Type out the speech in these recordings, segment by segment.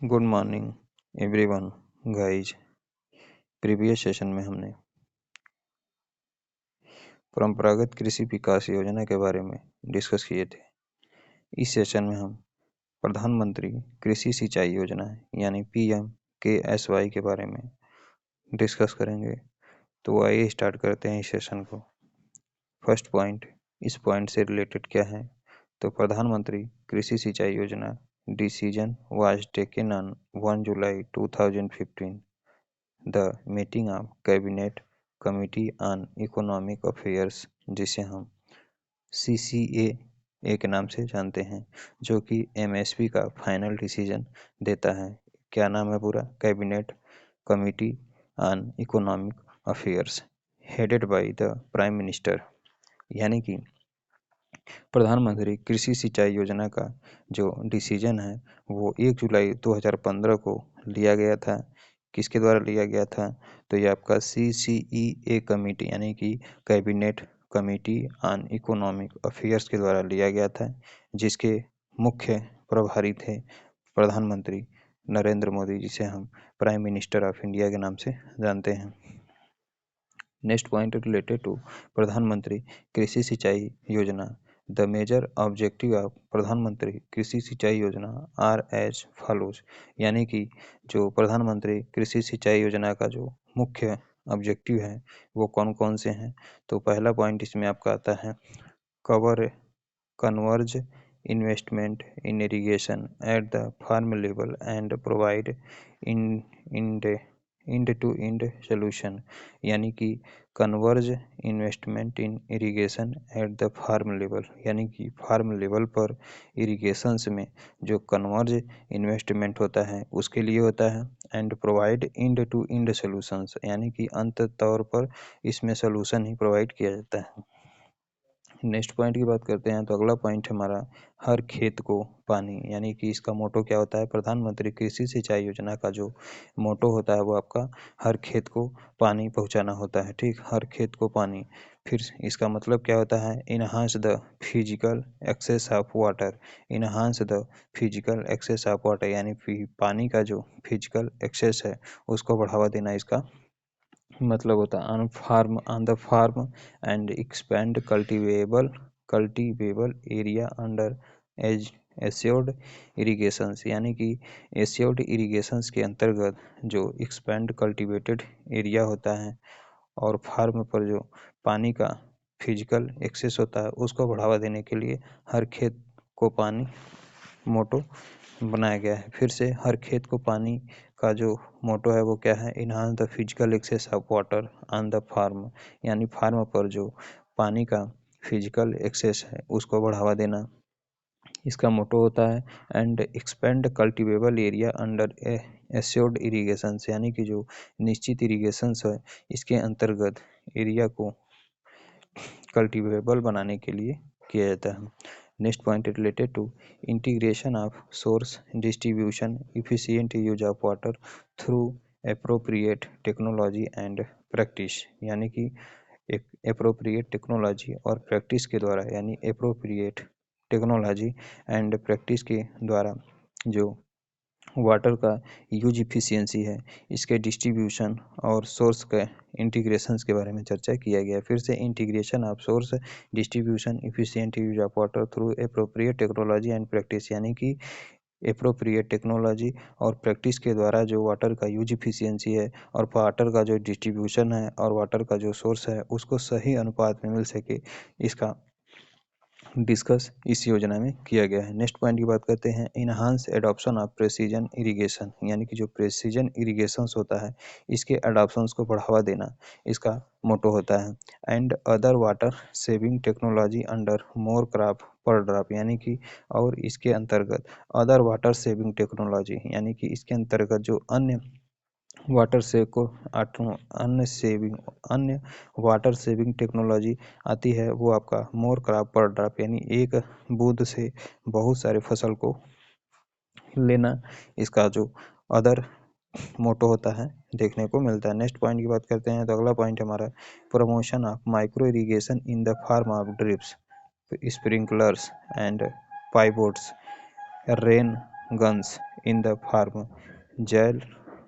Good morning everyone guys. Previous session में हमने परंपरागत कृषि विकास योजना के बारे में डिस्कस किए थे। इस सेशन में हम प्रधानमंत्री कृषि सिंचाई योजना यानी PMKSY के बारे में डिस्कस करेंगे। तो आइए स्टार्ट करते हैं इस सेशन को। फर्स्ट पॉइंट, इस पॉइंट से रिलेटेड क्या है? तो प्रधानमंत्री कृषि सिंचाई योजना decision was taken on 1 July 2015 the meeting of cabinet committee on economic affairs, जिसे हम CCA के नाम से जानते हैं, जो कि MSP का फाइनल डिसीजन देता है। क्या नाम है पूरा? Cabinet committee on economic affairs, headed by the prime minister. यानी कि प्रधानमंत्री कृषि सिंचाई योजना का जो डिसीजन है वो 1 जुलाई 2015 को लिया गया था। किसके द्वारा लिया गया था? तो ये आपका CCEA कमेटी यानी कि cabinet committee on economic affairs के द्वारा लिया गया था, जिसके मुख्य प्रभारी थे प्रधानमंत्री नरेंद्र मोदी, जिसे हम प्राइम मिनिस्टर ऑफ इंडिया के नाम से जानते हैं। नेक्स्ट पॉइंट रिलेटेड टू प्रधानमंत्री कृषि सिंचाई योजना। द मेजर ऑब्जेक्टिव ऑफ प्रधानमंत्री कृषि सिंचाई योजना आर एज फॉलोज। यानी कि जो प्रधानमंत्री कृषि सिंचाई योजना का जो मुख्य ऑब्जेक्टिव है वो कौन कौन से हैं? तो पहला पॉइंट इसमें आपका आता है converge investment in irrigation at the farm level and provide end to end solution. यानी कि converge investment in irrigation at the farm level, यानी कि फार्म लेवल पर इरिगेशंस में जो कन्वर्ज इन्वेस्टमेंट होता है उसके लिए होता है। And provide end to end solutions, यानी कि अंत तौर पर इसमें सोल्यूशन ही प्रोवाइड किया जाता है। नेक्स्ट पॉइंट की बात करते हैं तो अगला पॉइंट हमारा हर खेत को पानी, यानी कि इसका मोटो क्या होता है? प्रधानमंत्री कृषि सिंचाई योजना का जो मोटो होता है वो आपका हर खेत को पानी पहुंचाना होता है। ठीक, हर खेत को पानी। फिर इसका मतलब क्या होता है? Enhance the physical access of water, enhance the physical access of water, यानी पानी का जो फिजिकल एक्सेस है उसको बढ़ावा देना इसका मतलब होता है। On the farm and expand cultivable area under assured irrigations, यानी कि एश्योर्ड इरिगेशंस के अंतर्गत जो एक्सपेंड कल्टीवेटेड एरिया होता है और फार्म पर जो पानी का फिजिकल एक्सेस होता है उसको बढ़ावा देने के लिए हर खेत को पानी मोटो बनाया गया है। फिर से हर खेत को पानी का जो मोटो है वो क्या है? Enhance the physical access of water on the farm, यानी फार्म पर जो पानी का फिजिकल एक्सेस है उसको बढ़ावा देना इसका मोटो होता है। And expand cultivable area under assured irrigation, यानी कि जो निश्चित इरिगेशन है इसके अंतर्गत एरिया को कल्टीवेबल बनाने के लिए किया जाता है। Next point related to integration of source distribution efficient use of water through appropriate technology and practice, यानी कि एक एप्रोप्रिएट टेक्नोलॉजी और प्रैक्टिस के द्वारा, यानी एप्रोप्रिएट टेक्नोलॉजी एंड प्रैक्टिस के द्वारा जो वाटर का यूज इफिशियंसी है इसके डिस्ट्रीब्यूशन और सोर्स के इंटीग्रेशंस के बारे में चर्चा किया गया। फिर से integration of source distribution efficient use of water through appropriate technology and practice, यानी कि एप्रोप्रिएट टेक्नोलॉजी और प्रैक्टिस के द्वारा जो वाटर का यूज इफिशियंसी है और वाटर का जो डिस्ट्रीब्यूशन है और वाटर का जो सोर्स है उसको सही अनुपात में मिल सके, इसका डिस्कस इस योजना में किया गया है। नेक्स्ट पॉइंट की बात करते हैं enhance adoption of precision irrigation, यानी कि जो प्रेसिजन इरिगेशंस होता है इसके एडॉप्शंस को बढ़ावा देना इसका मोटो होता है। And other water saving technology under more crop पर ड्रॉप, यानी कि और इसके अंतर्गत अदर वाटर सेविंग टेक्नोलॉजी, यानी कि इसके अंतर्गत जो अन्य वाटर से को अन्य वाटर सेविंग टेक्नोलॉजी आती है वो आपका मोर क्रॉप पर ड्रॉप, यानी एक बूंद से बहुत सारे फसल को लेना, इसका जो अदर मोटो होता है देखने को मिलता है। नेक्स्ट पॉइंट की बात करते हैं तो अगला पॉइंट हमारा promotion of micro irrigation in the form of drips, sprinklers and pivots, rain guns in the farm, जल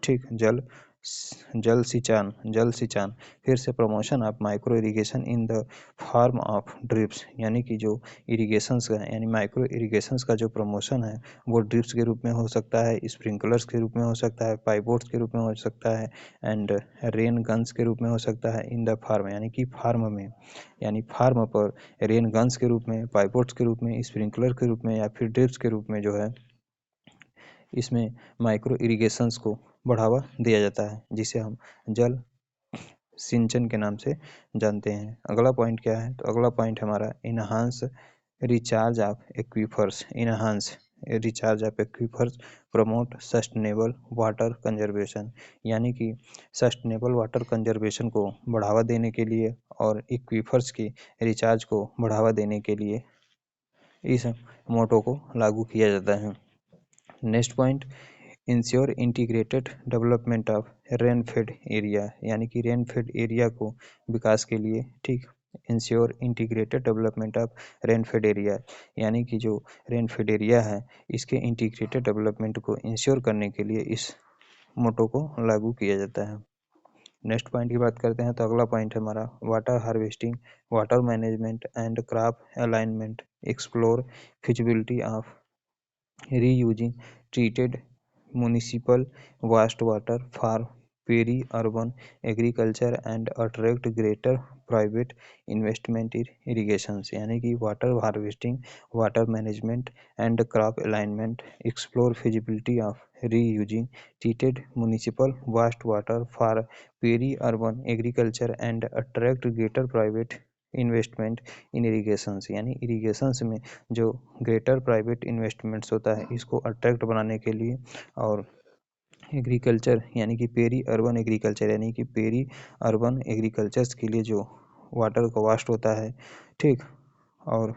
ठीक जल सिंचान। फिर से promotion of micro irrigation in the form of drips, यानी कि जो इरिगेशंस का यानी माइक्रो इरिगेशंस का जो प्रमोशन है वो ड्रिप्स के रूप में हो सकता है, स्प्रिंकलर्स के रूप में हो सकता है, पाइपोट्स के रूप में हो सकता है एंड रेन गन्स के रूप में हो सकता है इन द फार्म, यानी कि फार्म में, यानी फार्म पर रेन गन्स के रूप में, पाइपोट्स के रूप में, स्प्रिंकलर के रूप में या फिर ड्रिप्स के रूप में जो है इसमें माइक्रो इरिगेशंस को बढ़ावा दिया जाता है, जिसे हम जल सिंचन के नाम से जानते हैं। अगला पॉइंट क्या है, तो अगला पॉइंट हमारा enhance recharge of aquifers. Enhance recharge of aquifers promote sustainable water conservation, यानी कि सस्टेनेबल वाटर कंजर्वेशन को बढ़ावा देने के लिए और एक्वीफर्स की रिचार्ज को बढ़ावा देने के लिए इस मोटो को लागू किया जाता है। Next point, ensure integrated development of rain fade area, यानी कि रेन फेड एरिया को विकास के लिए ठीक ensure integrated development of rain fade area, यानी कि जो रेन फेड एरिया है इसके इंटीग्रेटेड डेवलपमेंट को इंश्योर करने के लिए इस मोटो को लागू किया जाता है। नेक्स्ट पॉइंट की बात करते हैं, तो अगला पॉइंट है हमारा water harvesting, water management and crop alignment, explore feasibility of reusing treated municipal wastewater for peri-urban agriculture and attract greater private investment in irrigation, यानी कि water harvesting, water management and crop alignment, explore feasibility of reusing treated municipal wastewater for peri-urban agriculture and attract greater private investment in irrigations, यानी irrigations में जो greater private investments होता है इसको attract बनाने के लिए, और एग्रीकल्चर यानी कि पेरी अर्बन एग्रीकल्चर, यानी कि पेरी अर्बन एग्रीकल्चर्स के लिए जो वाटर का वास्ट होता है ठीक, और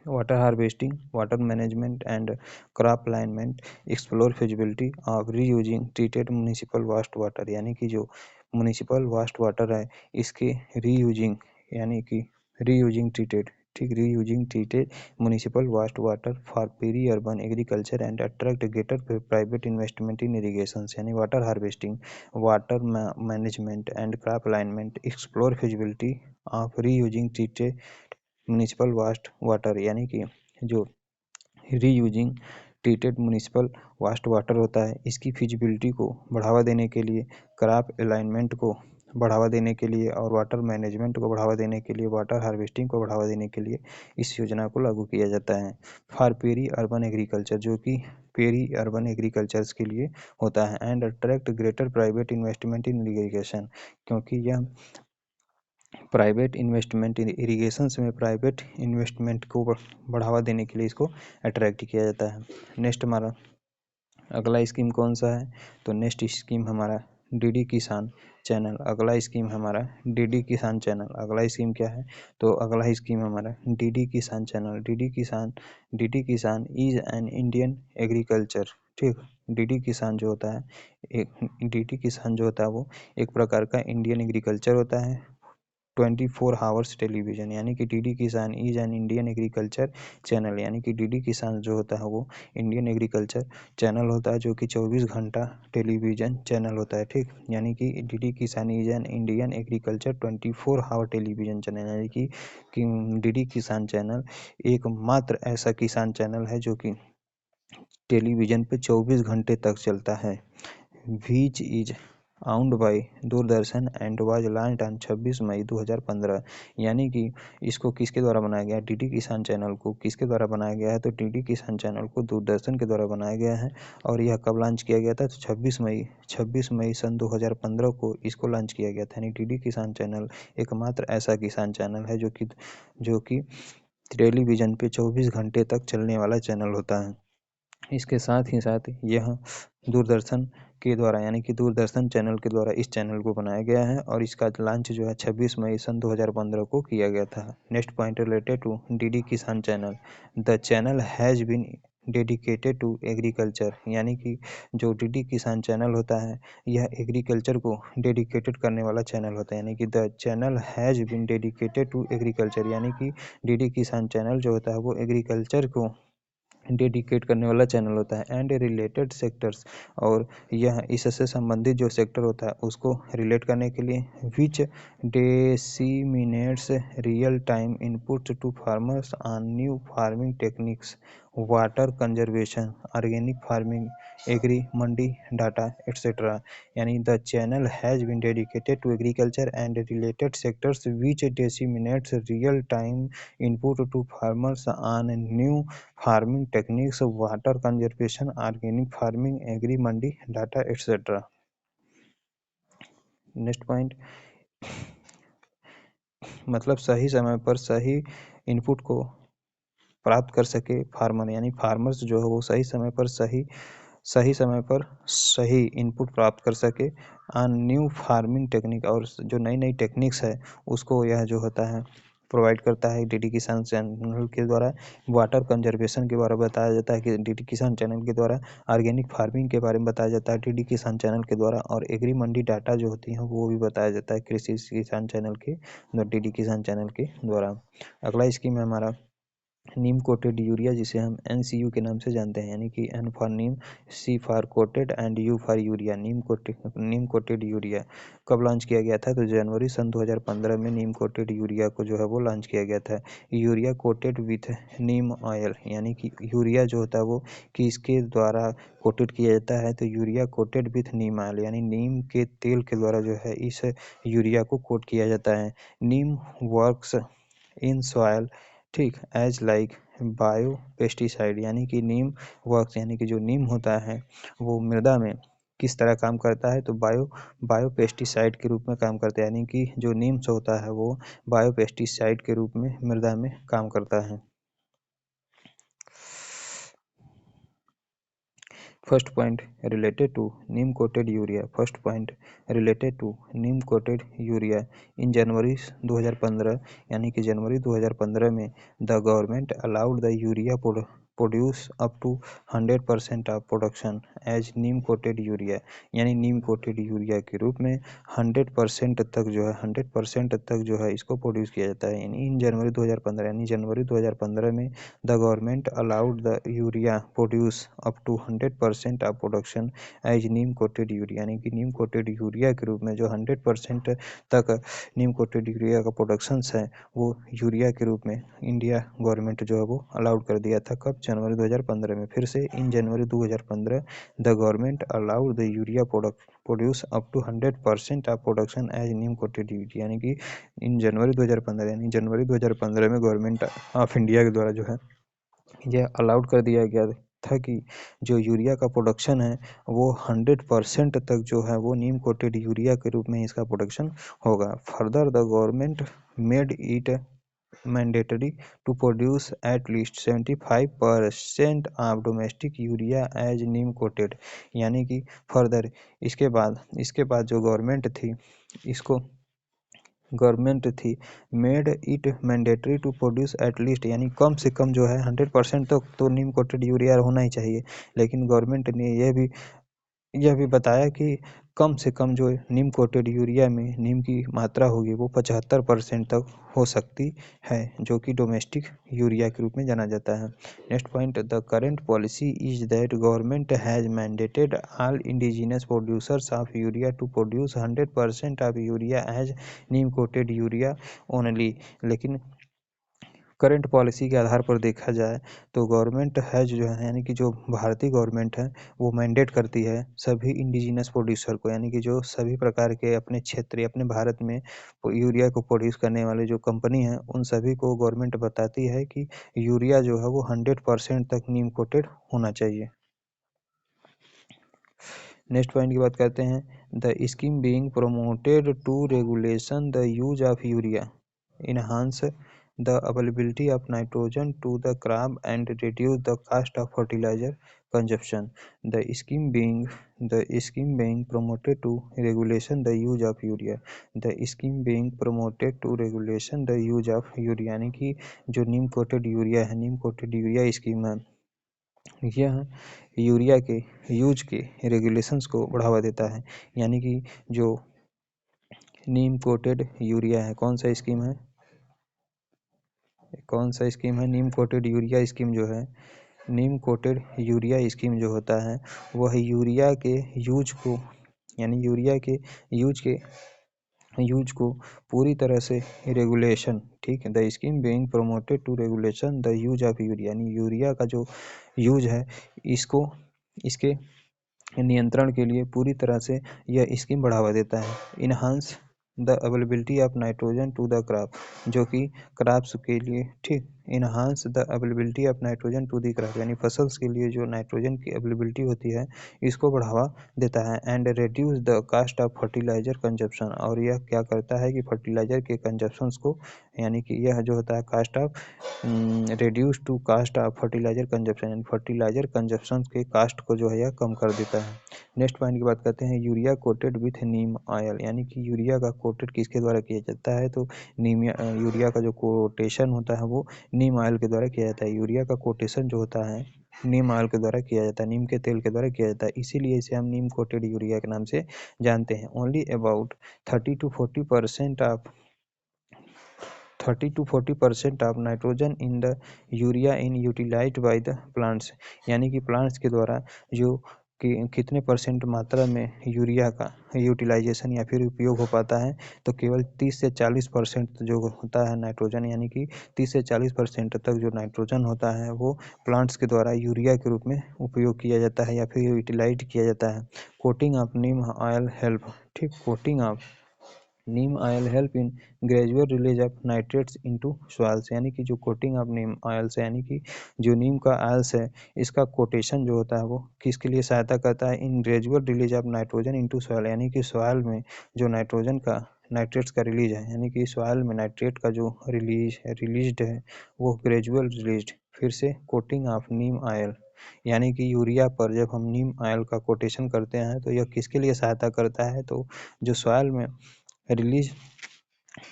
water harvesting, water management and crop alignment, explore feasibility of reusing treated municipal waste water, यानी कि जो म्युनिसिपल वास्ट वाटर है इसके रीयूजिंग, यानी कि रीयूजिंग ट्रीटेड ठीक reusing treated municipal waste water for peri urban agriculture and attract greater private investment in irrigation, यानी water harvesting, water management and crop alignment, explore feasibility of reusing treated municipal waste water, यानी कि जो reusing treated municipal waste water होता है इसकी feasibility को बढ़ावा देने के लिए, क्रॉप अलाइनमेंट को बढ़ावा देने के लिए और वाटर मैनेजमेंट को बढ़ावा देने के लिए, वाटर हार्वेस्टिंग को बढ़ावा देने के लिए इस योजना को लागू किया जाता है। फॉर पेरी अर्बन एग्रीकल्चर, जो कि पेरी अर्बन एग्रीकल्चर्स के लिए होता है, and attract greater private investment in irrigation, क्योंकि यह प्राइवेट इन्वेस्टमेंट इरिगेशन में प्राइवेट इन्वेस्टमेंट को बढ़ावा देने के लिए इसको अट्रैक्ट किया जाता है। नेक्स्ट हमारा अगला स्कीम कौन सा है, तो नेक्स्ट स्कीम हमारा डीडी किसान चैनल। अगला स्कीम हमारा डीडी किसान चैनल। अगला स्कीम क्या है, तो अगला स्कीम हमारा DD Kisan channel. DD Kisan is an Indian agriculture ठीक, डीडी किसान जो होता है डीडी किसान जो होता है वो एक प्रकार का इंडियन एग्रीकल्चर होता है। 24 आवर्स टेलीविजन, यानी कि DD Kisan is an Indian agriculture channel, यानी कि डीडी किसान जो होता है वो इंडियन एग्रीकल्चर चैनल होता है जो कि 24 घंटा टेलीविजन चैनल होता है ठीक, यानी कि DD Kisan is an Indian agriculture 24 hour television channel, यानी कि डीडी किसान चैनल एकमात्र ऐसा किसान चैनल है जो कि टेलीविजन पे 24 घंटे तक चलता है। Which is owned by Doordarshan and was launched on 26 May 2015, यानी कि इसको किसके द्वारा बनाया गया, डीडी किसान चैनल को किसके द्वारा बनाया गया है, तो डीडी किसान चैनल को दूरदर्शन के द्वारा बनाया गया है। और यह कब लॉन्च किया गया था, तो 26 मई सन 2015 को इसको लॉन्च किया गया था। यानी डीडी किसान चैनल एकमात्र ऐसा किसान चैनल है जो कि टेलीविजन पे 24 घंटे तक चलने वाला चैनल होता है। इसके साथ ही साथ यह दूरदर्शन के द्वारा, यानी कि दूरदर्शन चैनल के द्वारा इस चैनल को बनाया गया है और इसका लॉन्च जो है 26 मई सन 2015 को किया गया था। Next point related to DD Kisan channel, the channel has been dedicated to agriculture, यानी कि जो डीडी किसान चैनल होता है यह एग्रीकल्चर को डेडिकेटेड करने वाला चैनल होता है, यानी कि the channel has been dedicated to agriculture, यानी कि डीडी किसान चैनल जो होता है वो एग्रीकल्चर को डेडिकेट करने वाला चैनल होता है। एंड रिलेटेड सेक्टर्स, और यह इससे संबंधित जो सेक्टर होता है उसको रिलेट करने के लिए which disseminates real time input to farmers on new farming techniques, water conservation, organic farming, agri mandi data etcetera. यानी the channel has been dedicated to agriculture and related sectors which disseminates real time input to farmers on new farming techniques, water conservation, organic farming, agri mandi data etcetera. Next point, मतलब सही समय पर सही input को प्राप्त कर सके farmer, यानी फार्मर्स जो है वो सही समय पर सही इनपुट प्राप्त कर सके ऑन न्यू फार्मिंग टेक्निक, और जो नई नई टेक्निक्स है उसको यह जो होता है प्रोवाइड करता है डीडी किसान चैनल के द्वारा। वाटर कंजर्वेशन के बारे में बताया जाता है कि डीडी किसान चैनल के द्वारा। ऑर्गेनिक फार्मिंग के बारे में बताया जाता है डीडी किसान चैनल के द्वारा। और एग्री मंडी डाटा जो होती है वो भी बताया जाता है कृषि किसान चैनल के डीडी किसान चैनल के द्वारा। अगला स्कीम है हमारा नीम कोटेड यूरिया, जिसे हम एनसीयू के नाम से जानते हैं, यानी कि N for neem, C for coated and U for urea. Neem coated urea कब लॉन्च किया गया था? तो जनवरी सन 2015 में नीम कोटेड यूरिया को जो है वो लॉन्च किया गया था। Urea coated with Neem oil, यानी कि यूरिया जो होता है वो किसके द्वारा कोटेड किया जाता है? तो urea coated with Neem oil, यानी नीम के तेल के द्वारा जो है इस यूरिया को कोट किया जाता है। नीम वर्क्स इन सॉयल, ठीक, एज लाइक बायो पेस्टिसाइड, यानी कि नीम वर्क्स, यानी कि जो नीम होता है वो मृदा में किस तरह काम करता है? तो बायो पेस्टिसाइड के रूप में काम करता है, यानी कि जो नीम से होता है वो बायो पेस्टिसाइड के रूप में मृदा में काम करता है। First point related to neem coated urea. First point related to neem coated urea. In January 2015, यानी कि जनवरी 2015 में the government allowed the urea produce up to 100% of production as Neem coated urea, यानी नीम कोटेड यूरिया के रूप में 100% तक जो है 100% तक जो है इसको प्रोड्यूस किया जाता है। यानी इन जनवरी 2015, यानी जनवरी 2015 में the government allowed the urea produce up to 100% of production as Neem coated urea, यानी कि नीम कोटेड यूरिया के रूप में जो 100% तक नीम कोटेड यूरिया का प्रोडक्शन है वो यूरिया के रूप में इंडिया गवर्नमेंट जो है वो अलाउड कर दिया था। कब? जनवरी 2015 में। फिर से in January 2015 the government allowed the urea produce up to 100% of production as Neem coated urea, यानी कि इन जनवरी 2015, यानी जनवरी 2015 में गवर्नमेंट ऑफ इंडिया के द्वारा जो है यह अलाउड कर दिया गया था कि जो यूरिया का प्रोडक्शन है वो 100% तक जो है वो नीम कोटेड यूरिया के रूप में इसका प्रोडक्शन होगा। Further the government made it mandatory to produce at least 75% of domestic urea as Neem coated, यानी कि फर्दर इसके बाद जो गवर्नमेंट थी made it mandatory to produce at least, यानी कम से कम जो है 100% तो नीम कोटेड यूरिया होना ही चाहिए। लेकिन गवर्नमेंट ने यह भी बताया कि कम से कम जो नीम कोटेड यूरिया में नीम की मात्रा होगी वो 75% तक हो सकती है, जो कि डोमेस्टिक यूरिया के रूप में जाना जाता है। Next point, the current policy is that government has mandated all indigenous producers of urea to produce 100% of urea as Neem coated urea only. लेकिन करंट पॉलिसी के आधार पर देखा जाए तो गवर्नमेंट है जो है, यानी कि जो भारतीय गवर्नमेंट है वो मैंडेट करती है सभी इंडिजिनस प्रोड्यूसर को, यानी कि जो सभी प्रकार के अपने क्षेत्र अपने भारत में यूरिया को प्रोड्यूस करने वाले जो कंपनी हैं उन सभी को गवर्नमेंट बताती है कि यूरिया जो है वो 100% तक नीम कोटेड होना चाहिए। नेक्स्ट पॉइंट की बात करते हैं, the scheme being promoted to regulation the use of urea, enhance the availability of nitrogen to the crop and reduce the cost of fertilizer consumption. The scheme being promoted to regulation the use of urea. The scheme being promoted to regulation the use of urea, यानी कि जो नीम coated urea है, neem coated urea scheme है, यह urea के use के regulations को बढ़ावा देता है। यानी कि जो नीम कोटेड यूरिया है, कौन सा स्कीम है नीम कोटेड यूरिया स्कीम जो है नीम कोटेड यूरिया स्कीम जो होता है वह यूरिया के यूज को यानी यूरिया के यूज को पूरी तरह से रेगुलेशन, ठीक है, the scheme being promoted to regulation the use of urea, यानी यूरिया का जो यूज है इसको इसके नियंत्रण के लिए पूरी तरह से यह स्कीम बढ़ावा देता है। Enhance the availability of nitrogen to the crop, जो कि क्रॉप्स के लिए, ठीक, enhance the availability of nitrogen to the crop, यानी फसल्स के लिए जो नाइट्रोजन की अवेलेबिलिटी होती है इसको बढ़ावा देता है। And reduce the cost of fertiliser consumption, और यह क्या करता है कि फर्टिलाइजर के कंजप्शंस को, यानी कि यह जो होता है cost of reduce to cost of fertiliser consumption, यानी फर्टिलाइजर कंजप्शन के कास्ट को जो है यह कम कर देता है। नेक्स्ट पॉइंट की बात करते हैं, urea coated with Neem oil, यानी कि यूरिया का कोटेड किसके द्वारा किया जाता है, तो यूरिया का जो कोटेशन होता है वो नीम ऑयल के द्वारा किया जाता है। यूरिया का कोटेशन जो होता है नीम ऑयल के द्वारा किया जाता है, नीम के तेल के द्वारा किया जाता है, इसीलिए इसे हम नीम कोटेड यूरिया के नाम से जानते हैं। Only about 30 to 40% of nitrogen in the urea in utilised by the plants, यानी कि प्लांट्स के द्वारा जो कितने परसेंट मात्रा में यूरिया का यूटिलाइजेशन या फिर उपयोग हो पाता है, तो केवल 30 से 40% जो होता है नाइट्रोजन, यानी कि 30 से 40% तक जो नाइट्रोजन होता है वो प्लांट्स के द्वारा यूरिया के रूप में उपयोग किया जाता है या फिर यूटिलाइज किया जाता है। Coating of neem oil help, ठीक, coating of neem oil help in gradual release of nitrates into soils, यानी कि जो कोटिंग ऑफ नीम ऑयल से, यानी कि जो नीम का ऑयल्स है इसका कोटेशन जो होता है वो किसके लिए सहायता करता है, in gradual release of nitrogen into soil, यानी कि सॉइल में जो नाइट्रोजन का नाइट्रेट्स का रिलीज है, यानी कि सॉइल में नाइट्रेट का जो रिलीज्ड है वो ग्रेजुअल रिलीज्ड। फिर से कोटिंग ऑफ नीम ऑयल, यानी कि यूरिया पर जब हम नीम ऑयल का कोटेशन करते हैं तो यह किसके लिए सहायता करता है, तो जो सॉइल में रिलीज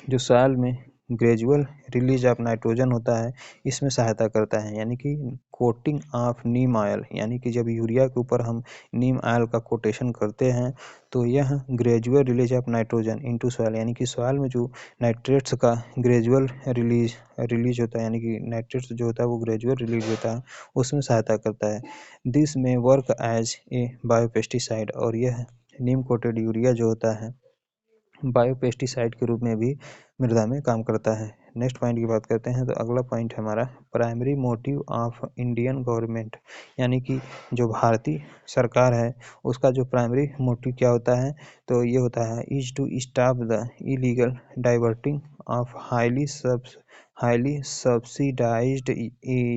जो सॉइल में ग्रेजुअल रिलीज ऑफ नाइट्रोजन होता है इसमें सहायता करता है। यानी कि कोटिंग ऑफ नीम ऑयल, यानी कि जब यूरिया के ऊपर हम नीम ऑयल का कोटेशन करते हैं तो यह gradual release of nitrogen into soil, यानी कि सॉइल में जो नाइट्रेट्स का ग्रेजुअल रिलीज होता है, यानी कि नाइट्रेट्स जो होता है वो ग्रेजुअल रिलीज होता है, उसमें सहायता करता है। दिस में वर्क एज ए बायोपेस्टिसाइड, और यह नीम कोटेड यूरिया जो होता है बायोपेस्टिसाइड के रूप में भी मृदा में काम करता है। नेक्स्ट पॉइंट की बात करते हैं, तो अगला पॉइंट है हमारा primary motive of Indian government, यानी कि जो भारतीय सरकार है उसका जो प्राइमरी मोटिव क्या होता है, तो ये होता है is to stop the illegal diverting of highly subsidised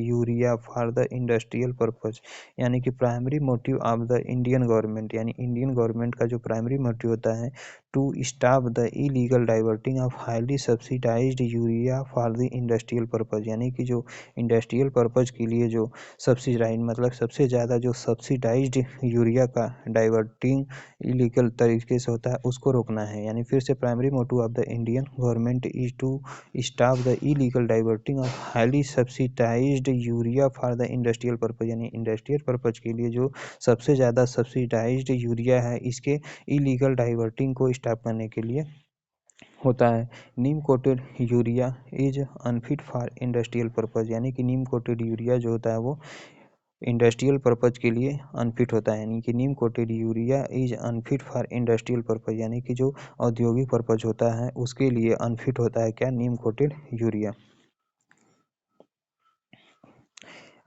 urea for the industrial purpose, यानी कि primary motive of the Indian government, यानी इंडियन गवर्नमेंट का जो प्राइमरी मोटिव होता है to stop the illegal diverting of highly subsidised urea for the industrial purpose, यानी कि जो इंडस्ट्रियल पर्पज के लिए जो सब्सिडाइज मतलब सबसे ज़्यादा जो सब्सिडाइज्ड यूरिया का डाइवर्टिंग इलीगल तरीके से होता है उसको रोकना है। यानी फिर से primary motive of the Indian government is to stop the illegal diverting of highly subsidised urea for the industrial purpose, यानी इंडस्ट्रियल पर्पज के लिए जो सबसे ज़्यादा सब्सिडाइज्ड यूरिया है इसके इलीगल डाइवर्टिंग को स्टॉप करने के लिए होता है। Neem coated urea is unfit for industrial purpose, यानी कि नीम कोटेड यूरिया जो होता है वो इंडस्ट्रियल पर्पज के लिए अनफिट होता है, यानी कि neem coated urea is unfit for industrial purpose, यानी कि जो औद्योगिक पर्पज होता है उसके लिए अनफिट होता है क्या, नीम कोटेड यूरिया।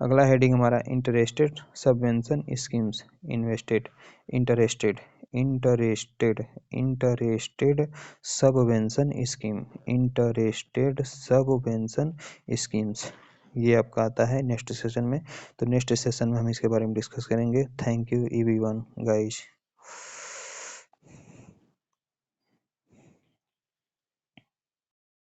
अगला हेडिंग हमारा interested subvention schemes invested interested interested interested subvention scheme interested subvention schemes, ये आपका आता है नेक्स्ट सेशन में। तो नेक्स्ट सेशन में हम इसके बारे में डिस्कस करेंगे। Thank you everyone guys.